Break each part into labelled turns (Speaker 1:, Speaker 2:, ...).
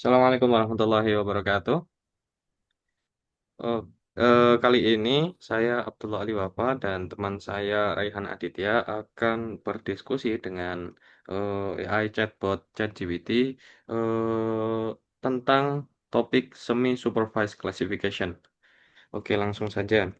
Speaker 1: Assalamualaikum warahmatullahi wabarakatuh. Oh, kali ini saya Abdullah Ali Wafa dan teman saya Raihan Aditya akan berdiskusi dengan AI chatbot ChatGPT eh, tentang topik semi supervised classification. Oke, langsung saja.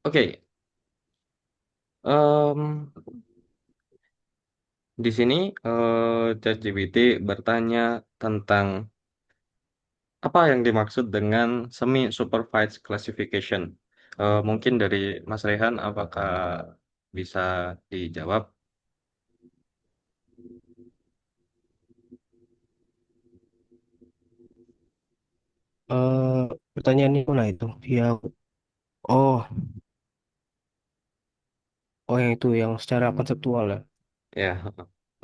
Speaker 1: Oke, em, di sini ChatGPT bertanya tentang apa yang dimaksud dengan semi supervised classification? Mungkin dari Mas Rehan, apakah bisa dijawab?
Speaker 2: eh Pertanyaan ini mana itu? Yang oh yang itu yang secara konseptual ya.
Speaker 1: Ya,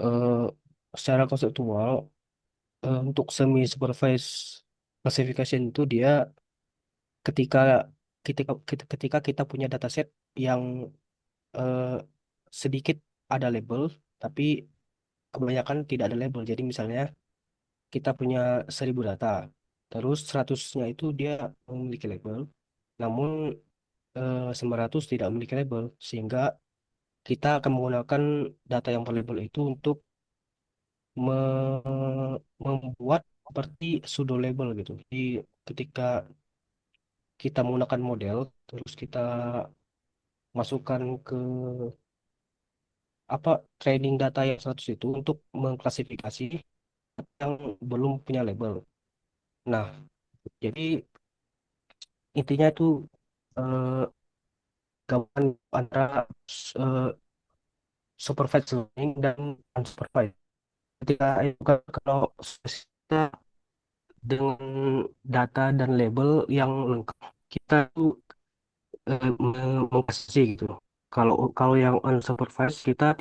Speaker 2: Eh Secara konseptual, untuk semi supervised classification itu dia ketika ketika kita punya dataset yang eh, sedikit ada label, tapi kebanyakan tidak ada label. Jadi misalnya kita punya 1.000 data, terus 100-nya itu dia memiliki label, namun 900 tidak memiliki label, sehingga kita akan menggunakan data yang berlabel itu untuk membuat seperti pseudo label gitu. Jadi ketika kita menggunakan model, terus kita masukkan ke training data yang 100 itu untuk mengklasifikasi yang belum punya label. Nah, jadi intinya itu eh, gabungan antara eh, supervised learning dan unsupervised. Ketika itu kan kalau kita dengan data dan label yang lengkap, kita tuh mengklasifikasi gitu. Kalau kalau yang unsupervised kita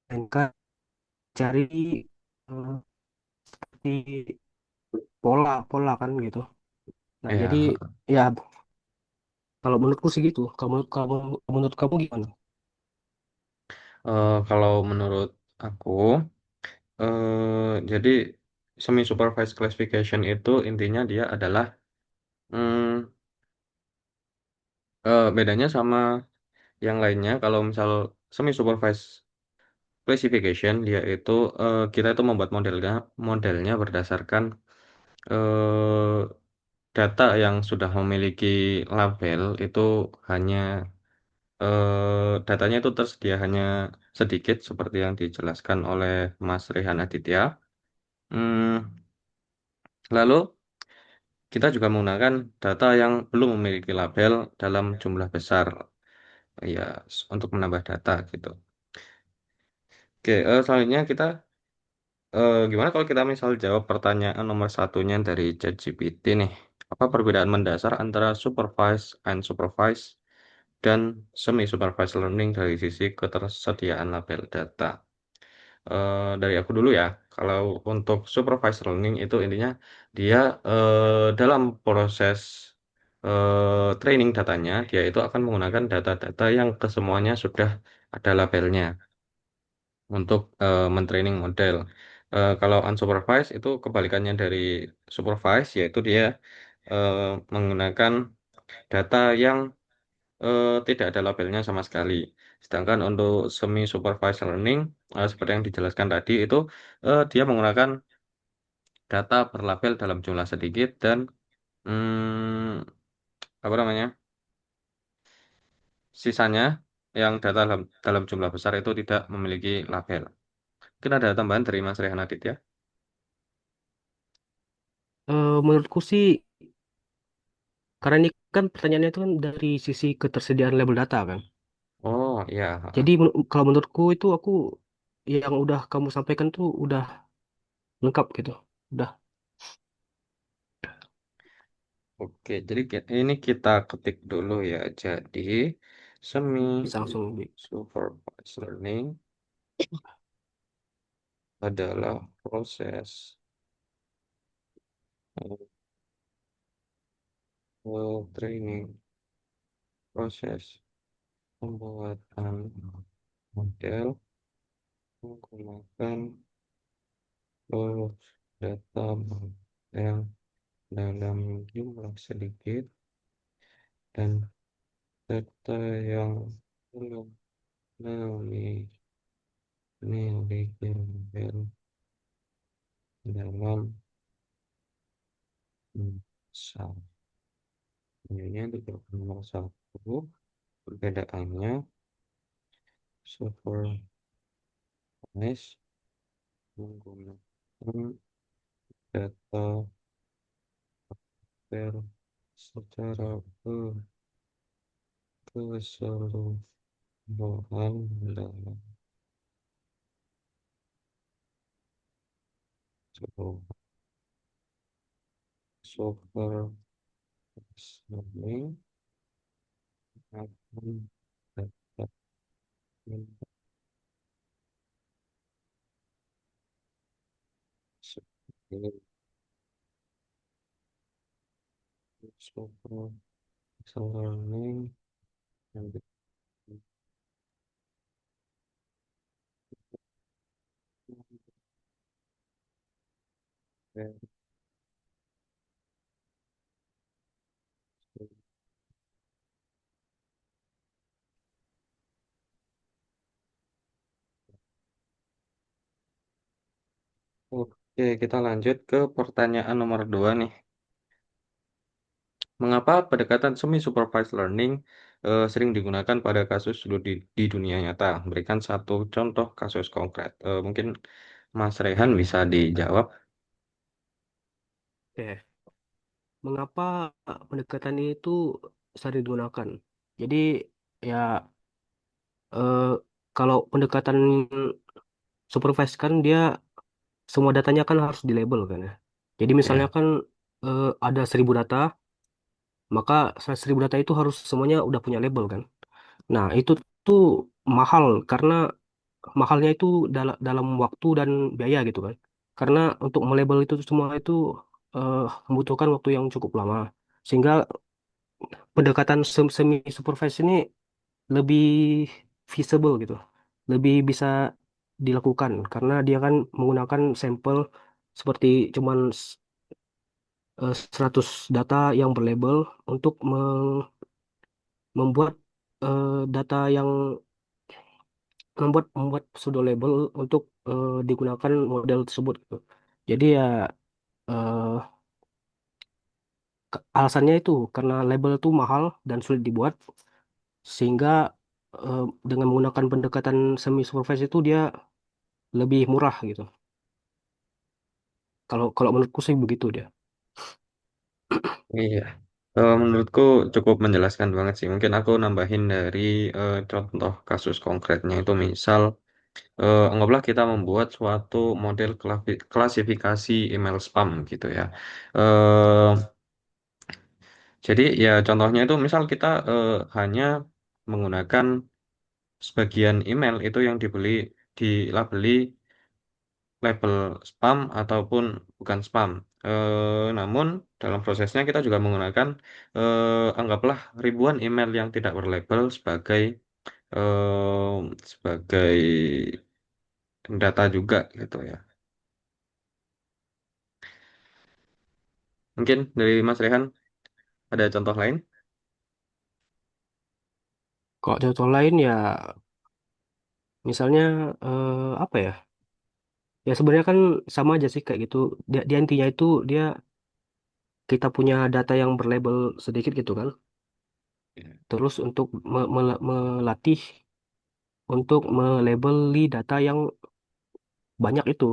Speaker 2: mainkan cari eh, seperti pola-pola kan gitu. Nah, jadi
Speaker 1: ya.
Speaker 2: ya kalau menurutku sih gitu. Kalau menurut kamu gimana?
Speaker 1: Kalau menurut aku, jadi semi supervised classification itu intinya dia adalah hmm, bedanya sama yang lainnya. Kalau misal semi supervised classification, dia itu kita itu membuat modelnya berdasarkan eh, data yang sudah memiliki label itu hanya datanya itu tersedia hanya sedikit seperti yang dijelaskan oleh Mas Rehan Aditya. Hmm, lalu kita juga menggunakan data yang belum memiliki label dalam jumlah besar, ya untuk menambah data gitu. Oke, selanjutnya kita gimana kalau kita misal jawab pertanyaan nomor satunya dari ChatGPT nih? Apa perbedaan mendasar antara supervised, unsupervised, dan semi-supervised learning dari sisi ketersediaan label data? Dari aku dulu ya. Kalau untuk supervised learning itu intinya dia dalam proses training datanya, dia itu akan menggunakan data-data yang kesemuanya sudah ada labelnya untuk mentraining model. Kalau unsupervised itu kebalikannya dari supervised, yaitu dia eh, menggunakan data yang tidak ada labelnya sama sekali. Sedangkan untuk semi supervised learning, seperti yang dijelaskan tadi itu dia menggunakan data berlabel dalam jumlah sedikit dan apa namanya sisanya yang data dalam jumlah besar itu tidak memiliki label. Mungkin ada tambahan dari Mas Rehan Aditya.
Speaker 2: Menurutku sih, karena ini kan pertanyaannya itu kan dari sisi ketersediaan label data kan.
Speaker 1: Oh iya.
Speaker 2: Jadi kalau menurutku itu aku yang udah kamu sampaikan tuh udah lengkap gitu. Udah.
Speaker 1: Oke, jadi ini kita ketik dulu ya. Jadi Semi
Speaker 2: Bisa langsung
Speaker 1: supervised learning adalah proses eh, training, proses pembuatan model menggunakan data yang dalam jumlah sedikit dan data yang belum memiliki model dalam misal. Ini untuk nomor satu, perbedaannya supervised menggunakan data per secara keseluruhan dalam sebuah software learning akan dapat sebagai software learning yang diperlukan Oke, kita lanjut ke pertanyaan nomor 2 nih. Mengapa pendekatan semi-supervised learning sering digunakan pada kasus di dunia nyata? Berikan satu contoh kasus konkret. Mungkin Mas Rehan bisa dijawab.
Speaker 2: ya. Mengapa pendekatan itu sering digunakan? Jadi ya eh, kalau pendekatan supervise kan dia semua datanya kan harus di label kan ya. Jadi misalnya
Speaker 1: Ya,
Speaker 2: kan ada 1.000 data, maka 1.000 data itu harus semuanya udah punya label kan. Nah itu tuh mahal karena mahalnya itu dalam waktu dan biaya gitu kan. Karena untuk melabel itu semua itu eh, membutuhkan waktu yang cukup lama. Sehingga pendekatan semi supervise ini lebih feasible gitu, lebih bisa dilakukan karena dia kan menggunakan sampel seperti cuman 100 data yang berlabel untuk membuat data yang membuat pseudo label untuk digunakan model tersebut gitu. Jadi ya eh, alasannya itu karena label itu mahal dan sulit dibuat sehingga dengan menggunakan pendekatan semi supervised itu dia lebih murah gitu. Kalau kalau menurutku sih begitu dia.
Speaker 1: iya. Menurutku cukup menjelaskan banget sih. Mungkin aku nambahin dari contoh kasus konkretnya itu misal, anggaplah kita membuat suatu model klasifikasi email spam gitu ya. Eh, jadi ya contohnya itu misal kita hanya menggunakan sebagian email itu yang dilabeli label spam ataupun bukan spam. Namun dalam prosesnya kita juga menggunakan anggaplah ribuan email yang tidak berlabel sebagai data juga gitu ya. Mungkin dari Mas Rehan ada contoh lain?
Speaker 2: Kalau contoh lain ya misalnya apa ya? Ya sebenarnya kan sama aja sih kayak gitu. Dia intinya itu dia kita punya data yang berlabel sedikit gitu kan.
Speaker 1: Ya.
Speaker 2: Terus untuk melatih untuk melabeli data yang banyak itu.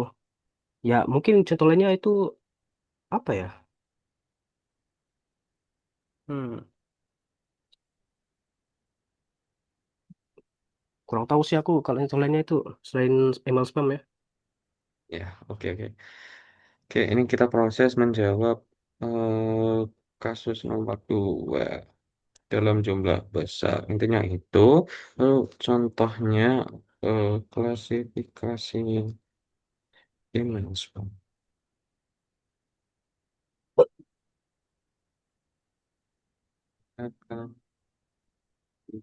Speaker 2: Ya mungkin contoh lainnya itu apa ya? Hmm, kurang tahu sih aku kalau contoh lainnya itu selain email spam ya.
Speaker 1: Ya, oke oke. Oke, ini kita proses menjawab kasus nomor 2. dalam jumlah besar. Intinya itu. Lalu contohnya klasifikasi email spam. Akan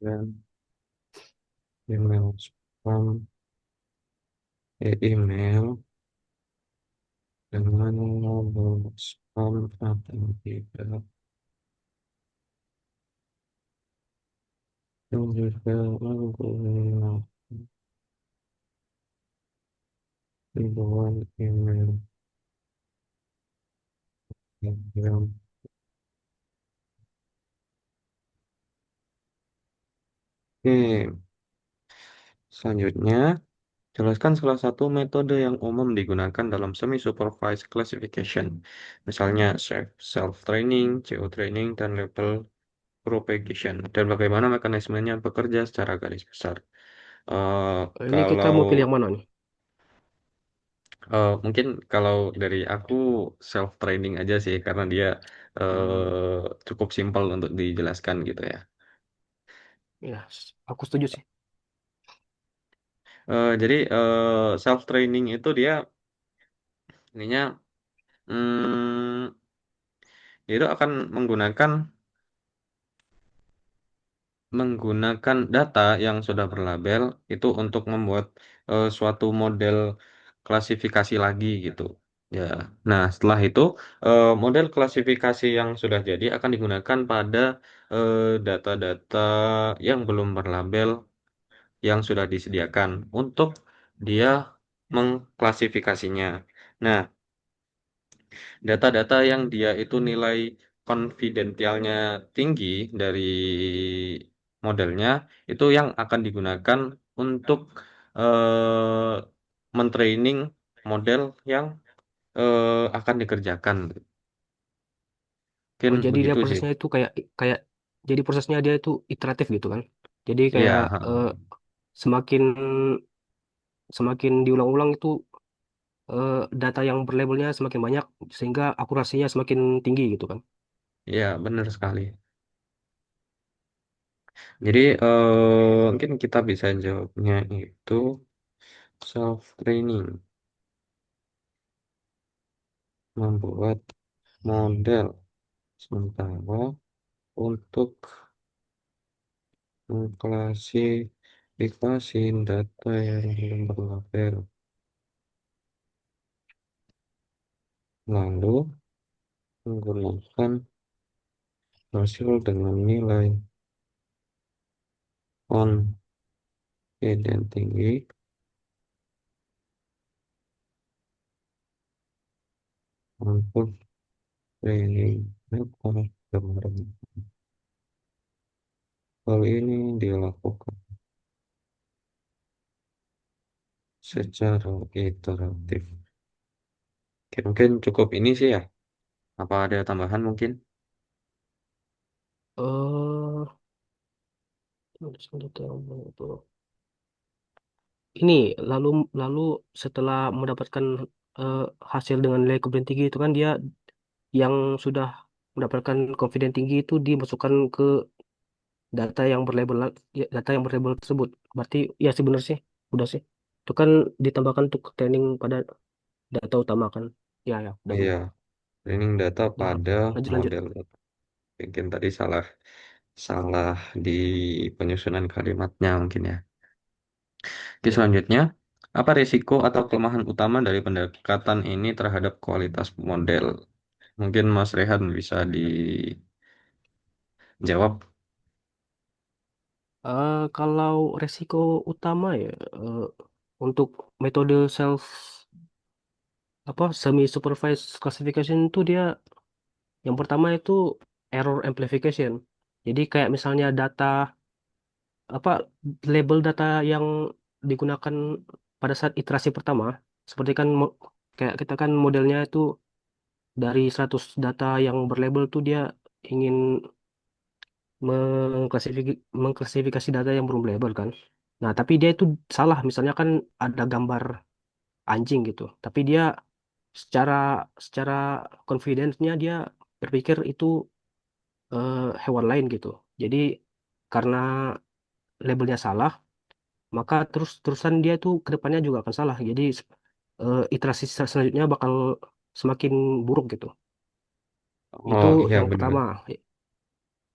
Speaker 1: dan email spam, email dengan label spam atau tidak. Dan juga menggunakan ribuan email yang. Oke, selanjutnya, jelaskan salah satu metode yang umum digunakan dalam semi-supervised classification, misalnya self-training, geo-training, dan label propagation, dan bagaimana mekanismenya bekerja secara garis besar. Eh,
Speaker 2: Ini kita
Speaker 1: kalau
Speaker 2: mau pilih yang mana nih?
Speaker 1: mungkin kalau dari aku self-training aja sih, karena dia
Speaker 2: Hmm,
Speaker 1: cukup simpel untuk dijelaskan gitu ya.
Speaker 2: ya, aku setuju sih.
Speaker 1: Jadi self-training itu dia ininya hmm, itu akan menggunakan data yang sudah berlabel itu untuk membuat suatu model klasifikasi lagi gitu. Ya. Nah, setelah itu model klasifikasi yang sudah jadi akan digunakan pada data-data yang belum berlabel yang sudah disediakan untuk dia mengklasifikasinya. Nah, data-data yang dia itu nilai konfidensialnya tinggi dari modelnya itu yang akan digunakan untuk eh, mentraining model yang akan dikerjakan. Mungkin
Speaker 2: Oh, jadi dia
Speaker 1: begitu sih.
Speaker 2: prosesnya itu kayak kayak jadi prosesnya dia itu iteratif gitu kan. Jadi kayak
Speaker 1: Iya,
Speaker 2: semakin semakin diulang-ulang itu data yang berlabelnya semakin banyak sehingga akurasinya semakin tinggi gitu kan.
Speaker 1: iya benar sekali. Jadi mungkin kita bisa jawabnya itu self training, membuat model sementara untuk mengklasifikasi data yang belum berlabel, lalu menggunakan hasil dengan nilai confidence tinggi untuk training data kemarin. Hal ini dilakukan secara iteratif. Oke, mungkin cukup ini sih ya. Apa ada tambahan mungkin?
Speaker 2: eh ini lalu lalu setelah mendapatkan eh, hasil dengan nilai kebenaran tinggi itu kan dia yang sudah mendapatkan confidence tinggi itu dimasukkan ke data yang berlabel tersebut. Berarti ya sebenarnya sih udah sih. Itu kan ditambahkan untuk training pada data utama kan. Ya ya udah
Speaker 1: Iya,
Speaker 2: benar.
Speaker 1: training data
Speaker 2: Ya
Speaker 1: pada
Speaker 2: lanjut lanjut.
Speaker 1: model. Mungkin tadi salah salah di penyusunan kalimatnya mungkin ya. Oke,
Speaker 2: Ya.
Speaker 1: selanjutnya, apa risiko atau kelemahan utama dari pendekatan ini terhadap kualitas model? Mungkin Mas Rehan bisa dijawab.
Speaker 2: Kalau resiko utama ya untuk metode self apa semi supervised classification itu dia yang pertama itu error amplification. Jadi kayak misalnya data apa label data yang digunakan pada saat iterasi pertama seperti kan kayak kita kan modelnya itu dari 100 data yang berlabel tuh dia ingin mengklasifikasi data yang belum label kan. Nah, tapi dia itu salah misalnya kan ada gambar anjing gitu. Tapi dia secara secara confidence-nya dia berpikir itu hewan lain gitu. Jadi karena labelnya salah, maka terusan dia itu ke depannya juga akan salah. Jadi iterasi selanjutnya bakal semakin buruk gitu. Itu
Speaker 1: Oh iya
Speaker 2: yang
Speaker 1: benar.
Speaker 2: pertama.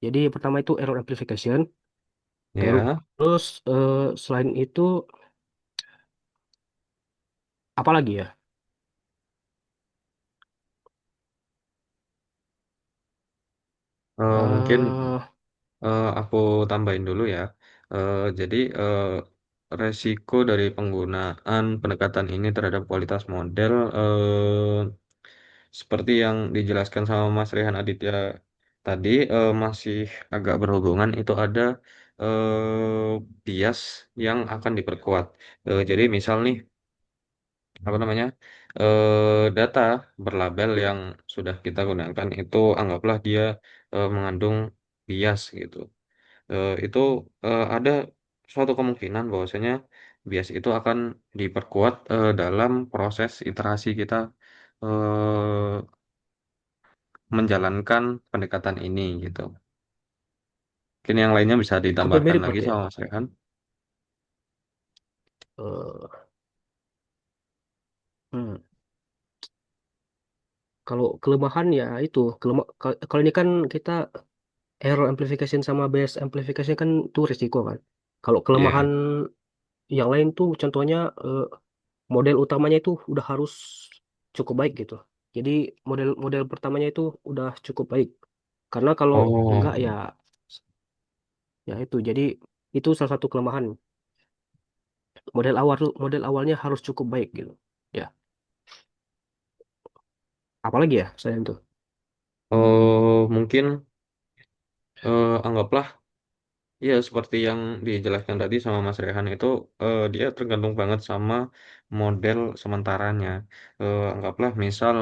Speaker 2: Jadi yang pertama itu error amplification.
Speaker 1: Ya.
Speaker 2: Terus selain itu apa lagi ya?
Speaker 1: Mungkin
Speaker 2: eh
Speaker 1: aku tambahin dulu ya. Jadi resiko dari penggunaan pendekatan ini terhadap kualitas model seperti yang dijelaskan sama Mas Rehan Aditya tadi masih agak berhubungan itu ada bias yang akan diperkuat. Jadi misal nih apa namanya data berlabel yang sudah kita gunakan itu anggaplah dia mengandung bias gitu. Itu ada suatu kemungkinan bahwasanya bias itu akan diperkuat dalam proses iterasi kita eh, menjalankan pendekatan ini gitu. Mungkin yang lainnya bisa
Speaker 2: Hampir
Speaker 1: ditambahkan
Speaker 2: mirip
Speaker 1: lagi
Speaker 2: berarti ya.
Speaker 1: sama Mas Rehan.
Speaker 2: Eh, hmm. Kalau kelemahan ya itu kalau ini kan kita error amplification sama bias amplification kan itu risiko kan. Kalau kelemahan
Speaker 1: Iya.
Speaker 2: yang lain tuh contohnya model utamanya itu udah harus cukup baik gitu. Jadi model pertamanya itu udah cukup baik. Karena kalau enggak
Speaker 1: Oh,
Speaker 2: ya itu. Jadi itu salah satu kelemahan. Model awalnya harus cukup baik gitu. Ya, apalagi ya saya itu.
Speaker 1: mungkin anggaplah ya seperti yang dijelaskan tadi sama Mas Rehan itu dia tergantung banget sama model sementaranya. Anggaplah misal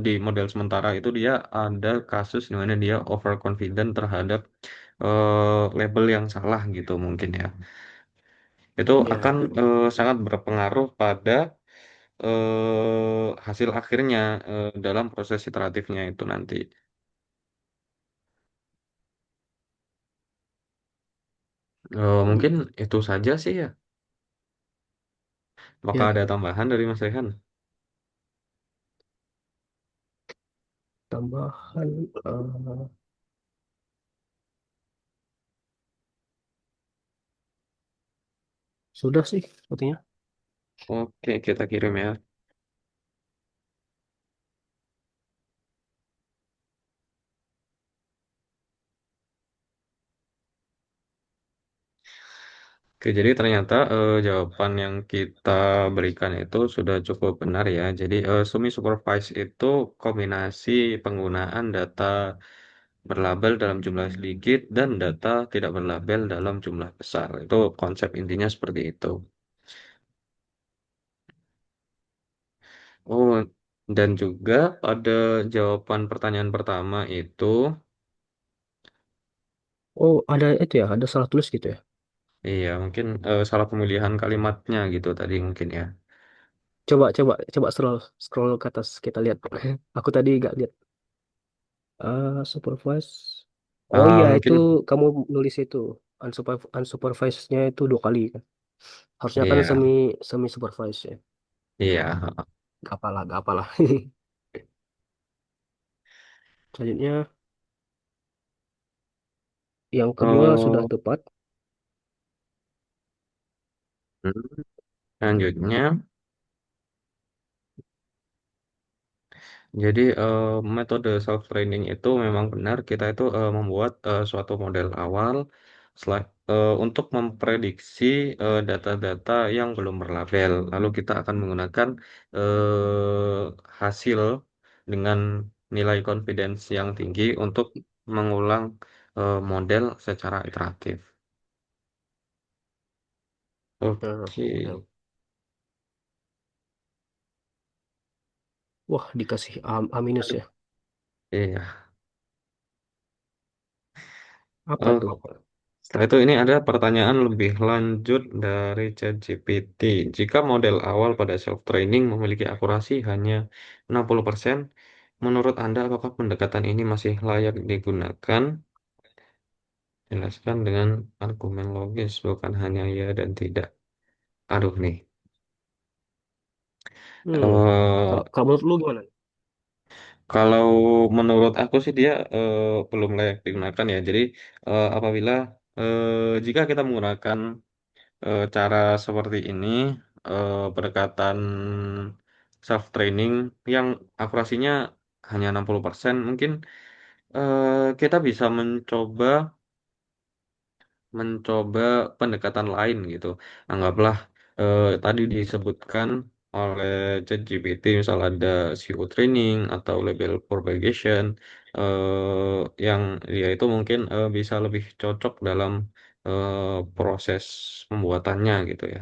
Speaker 1: di model sementara itu dia ada kasus di mana dia overconfident terhadap label yang salah gitu mungkin ya. Itu akan
Speaker 2: Ya,
Speaker 1: sangat berpengaruh pada hasil akhirnya dalam proses iteratifnya itu nanti. Mungkin itu saja sih ya. Apakah
Speaker 2: ya
Speaker 1: ada tambahan dari Mas Rehan?
Speaker 2: tambahan sudah sih sepertinya.
Speaker 1: Oke, kita kirim ya. Oke, jadi ternyata jawaban yang kita berikan itu sudah cukup benar ya. Jadi semi supervised itu kombinasi penggunaan data berlabel dalam jumlah sedikit dan data tidak berlabel dalam jumlah besar. Itu konsep intinya seperti itu. Oh, dan juga pada jawaban pertanyaan pertama itu,
Speaker 2: Oh, ada itu ya, ada salah tulis gitu ya.
Speaker 1: iya mungkin salah pemilihan kalimatnya gitu tadi mungkin ya.
Speaker 2: Coba coba coba scroll scroll ke atas kita lihat. Aku tadi nggak lihat. Supervise. Oh iya, itu
Speaker 1: Mungkin
Speaker 2: kamu nulis itu unsupervisednya itu 2 kali kan. Harusnya kan
Speaker 1: iya,
Speaker 2: semi semi supervised ya.
Speaker 1: iya.
Speaker 2: Gak apalah, gak apalah. Selanjutnya yang kedua sudah
Speaker 1: Oh,
Speaker 2: tepat.
Speaker 1: selanjutnya, jadi metode self training itu memang benar kita itu membuat suatu model awal untuk memprediksi data-data yang belum berlabel. Lalu kita akan menggunakan hasil dengan nilai confidence yang tinggi untuk mengulang model secara iteratif.
Speaker 2: Nah,
Speaker 1: Oke,
Speaker 2: ya. Wah, dikasih A minus ya.
Speaker 1: iya.
Speaker 2: Apa tuh?
Speaker 1: Setelah itu ini ada pertanyaan lebih lanjut dari ChatGPT. Jika model awal pada self-training memiliki akurasi hanya 60%, menurut Anda apakah pendekatan ini masih layak digunakan? Jelaskan dengan argumen logis, bukan hanya ya dan tidak. Aduh nih.
Speaker 2: Hmm.
Speaker 1: eh
Speaker 2: Kalau menurut lu gimana?
Speaker 1: Kalau menurut aku sih dia belum layak digunakan ya. Jadi apabila jika kita menggunakan cara seperti ini, pendekatan self training yang akurasinya hanya 60%, mungkin kita bisa mencoba pendekatan lain gitu. Anggaplah tadi disebutkan oleh ChatGPT, misal ada SEO training atau label propagation, yang dia itu mungkin bisa lebih cocok dalam proses pembuatannya gitu ya.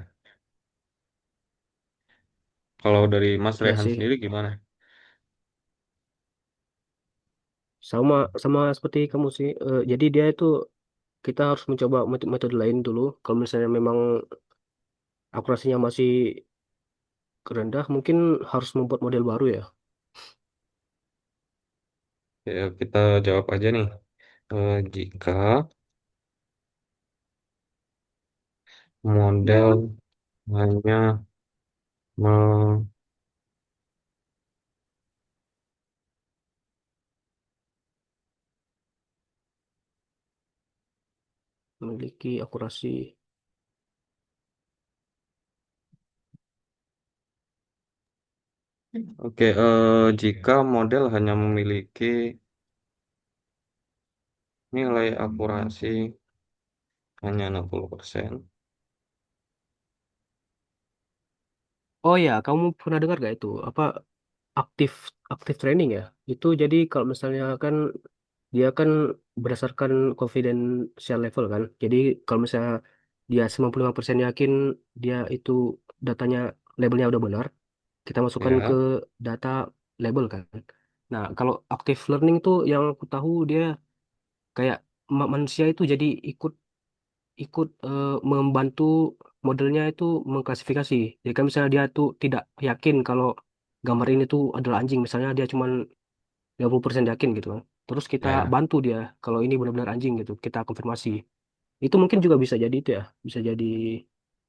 Speaker 1: Kalau dari Mas
Speaker 2: Iya
Speaker 1: Rehan
Speaker 2: sih.
Speaker 1: sendiri gimana?
Speaker 2: Sama sama seperti kamu sih. Jadi dia itu kita harus mencoba metode lain dulu. Kalau misalnya memang akurasinya masih rendah, mungkin harus membuat model baru ya.
Speaker 1: Ya, kita jawab aja nih. Jika model hanya
Speaker 2: Memiliki akurasi.
Speaker 1: Oke, jika model hanya memiliki nilai akurasi hanya 60%.
Speaker 2: Oh ya, kamu pernah dengar gak itu apa aktif aktif training ya? Itu jadi kalau misalnya kan dia kan berdasarkan confidential level kan. Jadi kalau misalnya dia 95% yakin dia itu datanya labelnya udah benar, kita masukkan ke
Speaker 1: Ya,
Speaker 2: data label kan. Nah, kalau active learning tuh yang aku tahu dia kayak manusia itu jadi ikut ikut membantu modelnya itu mengklasifikasi. Jadi kan misalnya dia tuh tidak yakin kalau gambar ini tuh adalah anjing, misalnya dia cuma 50% yakin gitu kan. Terus kita
Speaker 1: ya.
Speaker 2: bantu dia kalau ini benar-benar anjing gitu, kita konfirmasi. Itu mungkin juga bisa jadi itu ya, bisa jadi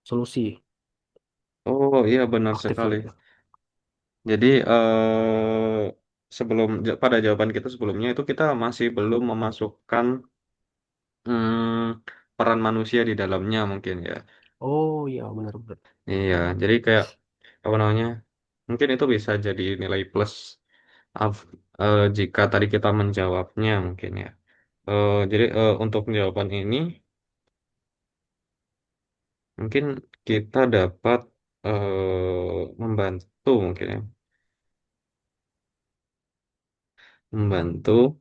Speaker 2: solusi
Speaker 1: Oh iya benar
Speaker 2: active
Speaker 1: sekali.
Speaker 2: learning.
Speaker 1: Jadi pada jawaban kita sebelumnya itu kita masih belum memasukkan peran manusia di dalamnya mungkin ya.
Speaker 2: Oh iya benar-benar.
Speaker 1: Iya, jadi kayak apa namanya? Mungkin itu bisa jadi nilai plus jika tadi kita menjawabnya mungkin ya. Jadi untuk jawaban ini mungkin kita dapat membantu mungkin ya, membantu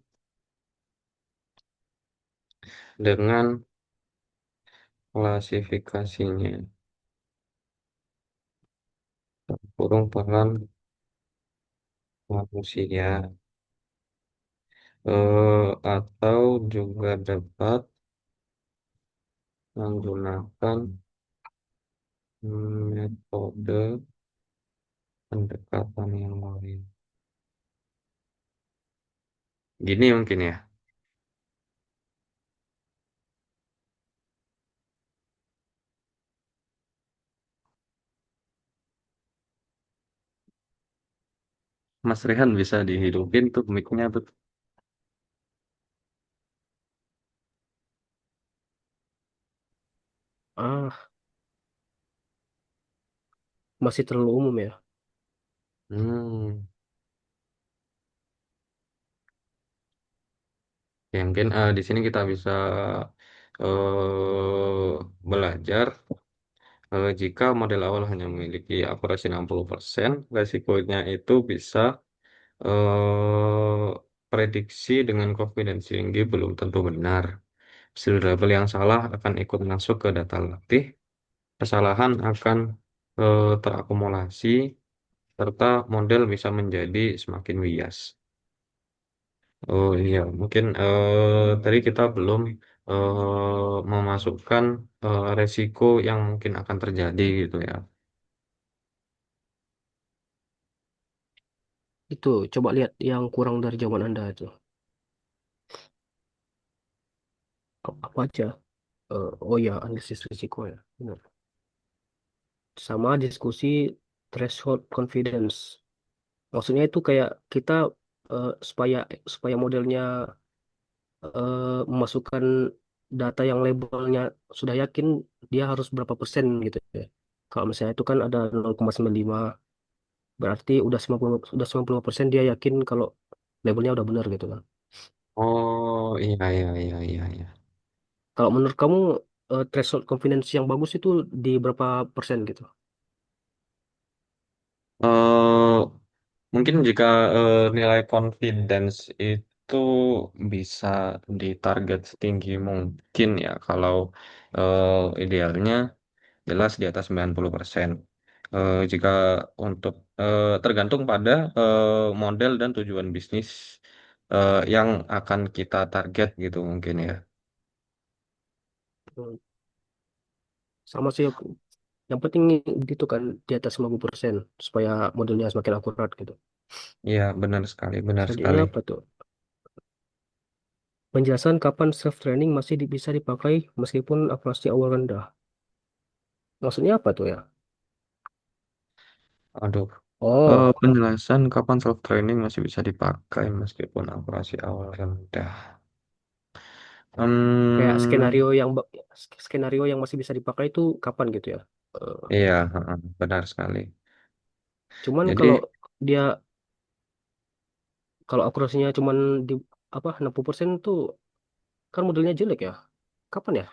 Speaker 1: dengan klasifikasinya, kurung peran manusia, atau juga dapat menggunakan metode pendekatan yang lain. Gini mungkin ya, Mas Rehan bisa dihidupin tuh mic-nya tuh.
Speaker 2: Ah, masih terlalu umum ya.
Speaker 1: Hmm, ya mungkin di sini kita bisa belajar. Jika model awal hanya memiliki akurasi 60%, resikonya itu bisa prediksi dengan confidence tinggi belum tentu benar. Hasil label yang salah akan ikut masuk ke data latih, kesalahan akan terakumulasi, serta model bisa menjadi semakin bias. Oh iya, mungkin tadi kita belum memasukkan resiko yang mungkin akan terjadi gitu ya.
Speaker 2: Itu coba lihat yang kurang dari jawaban Anda itu. Apa aja? Oh ya, analisis risiko ya. Benar. Sama diskusi threshold confidence. Maksudnya itu kayak kita supaya supaya modelnya memasukkan data yang labelnya sudah yakin dia harus berapa persen gitu ya. Kalau misalnya itu kan ada 0,95, berarti udah 95% dia yakin kalau labelnya udah benar gitu kan.
Speaker 1: Oh iya iya iya iya iya.
Speaker 2: Kalau menurut kamu threshold confidence yang bagus itu di berapa persen gitu?
Speaker 1: Eh mungkin jika nilai confidence itu bisa ditarget setinggi mungkin ya kalau idealnya jelas di atas 90%. Jika untuk tergantung pada model dan tujuan bisnis yang akan kita target gitu mungkin ya.
Speaker 2: Hmm, sama sih aku. Yang penting gitu kan di atas 50% supaya modelnya semakin akurat gitu.
Speaker 1: Iya, benar
Speaker 2: Selanjutnya
Speaker 1: sekali.
Speaker 2: apa tuh? Penjelasan kapan self training masih bisa dipakai meskipun akurasi awal rendah. Maksudnya apa tuh ya?
Speaker 1: Aduh,
Speaker 2: Oh,
Speaker 1: penjelasan kapan self training masih bisa dipakai meskipun akurasi awal rendah.
Speaker 2: kayak
Speaker 1: Hmm,
Speaker 2: skenario yang masih bisa dipakai itu kapan gitu ya? Eh,
Speaker 1: iya, heeh, benar sekali.
Speaker 2: Cuman kalau
Speaker 1: Jadi,
Speaker 2: dia kalau akurasinya cuman di apa 60% tuh kan modelnya jelek ya. Kapan ya?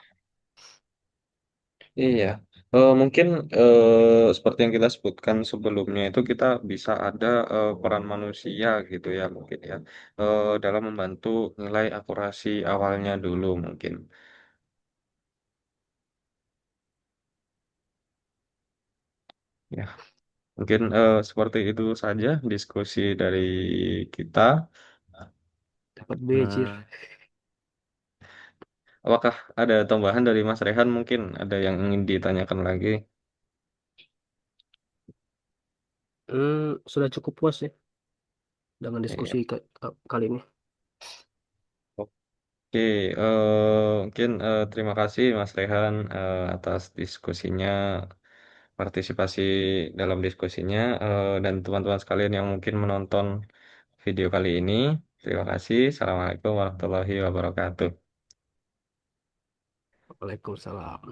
Speaker 1: iya, mungkin seperti yang kita sebutkan sebelumnya itu kita bisa ada peran manusia gitu ya mungkin ya dalam membantu nilai akurasi awalnya dulu mungkin. Ya, mungkin seperti itu saja diskusi dari kita.
Speaker 2: Dapat bejir.
Speaker 1: Hmm, apakah ada tambahan dari Mas Rehan mungkin ada yang ingin ditanyakan lagi?
Speaker 2: Sudah cukup puas ya dengan
Speaker 1: Iya.
Speaker 2: diskusi kali ini.
Speaker 1: Oke, mungkin terima kasih Mas Rehan atas diskusinya, partisipasi dalam diskusinya, dan teman-teman sekalian yang mungkin menonton video kali ini. Terima kasih. Assalamualaikum warahmatullahi wabarakatuh.
Speaker 2: Waalaikumsalam.